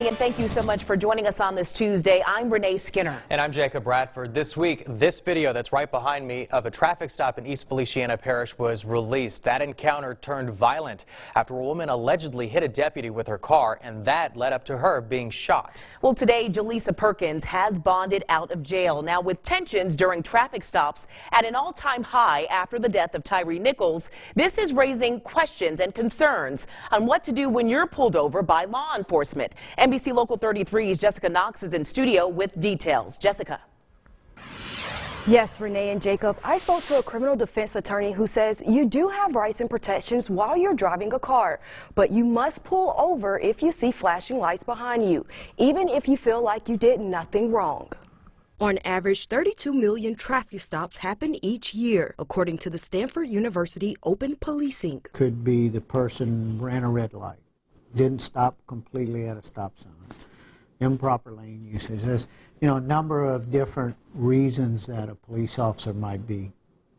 And thank you so much for joining us on this Tuesday. I'm Renee Skinner. And I'm Jacob Bradford. This week, this video that's right behind me of a traffic stop in East Feliciana Parish was released. That encounter turned violent after a woman allegedly hit a deputy with her car, and that led up to her being shot. Well, today, Jaleesa Perkins has bonded out of jail. Now, with tensions during traffic stops at an all-time high after the death of Tyre Nichols, this is raising questions and concerns on what to do when you're pulled over by law enforcement. NBC Local 33's Jessica Knox is in studio with details. Jessica. Yes, Renee and Jacob, I spoke to a criminal defense attorney who says you do have rights and protections while you're driving a car, but you must pull over if you see flashing lights behind you, even if you feel like you did nothing wrong. On average, 32 million traffic stops happen each year, according to the Stanford University Open Policing. Could be the person ran a red light, didn't stop completely at a stop sign, improper lane usage. There's, a number of different reasons that a police officer might be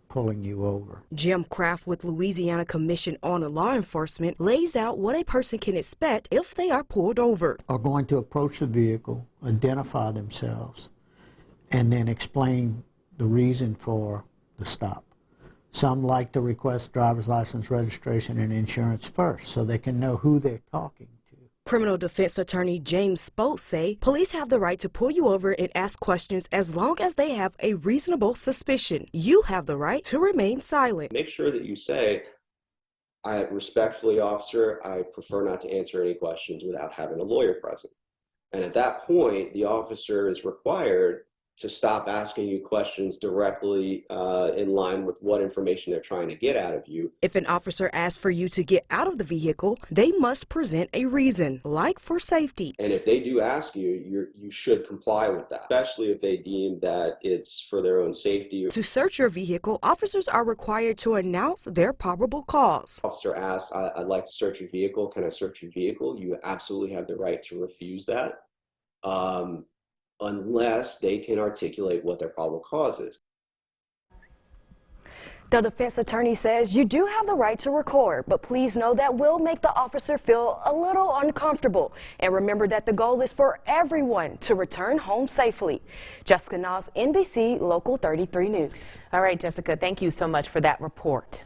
pulling you over. Jim Kraft with Louisiana Commission on Law Enforcement lays out what a person can expect if they are pulled over. Are going to approach the vehicle, identify themselves, and then explain the reason for the stop. Some like to request driver's license, registration, and insurance first so they can know who they're talking to. Criminal defense attorney James Spoke say police have the right to pull you over and ask questions as long as they have a reasonable suspicion. You have the right to remain silent. Make sure that you say, I respectfully, officer, I prefer not to answer any questions without having a lawyer present. And at that point, the officer is required to stop asking you questions directly in line with what information they're trying to get out of you. If an officer asks for you to get out of the vehicle, they must present a reason, like for safety. And if they do ask you, you should comply with that, especially if they deem that it's for their own safety. To search your vehicle, officers are required to announce their probable cause. Officer asks, I'd like to search your vehicle. Can I search your vehicle? You absolutely have the right to refuse that. Unless they can articulate what their probable cause is. The defense attorney says you do have the right to record, but please know that will make the officer feel a little uncomfortable. And remember that the goal is for everyone to return home safely. Jessica Knox, NBC Local 33 News. All right, Jessica, thank you so much for that report.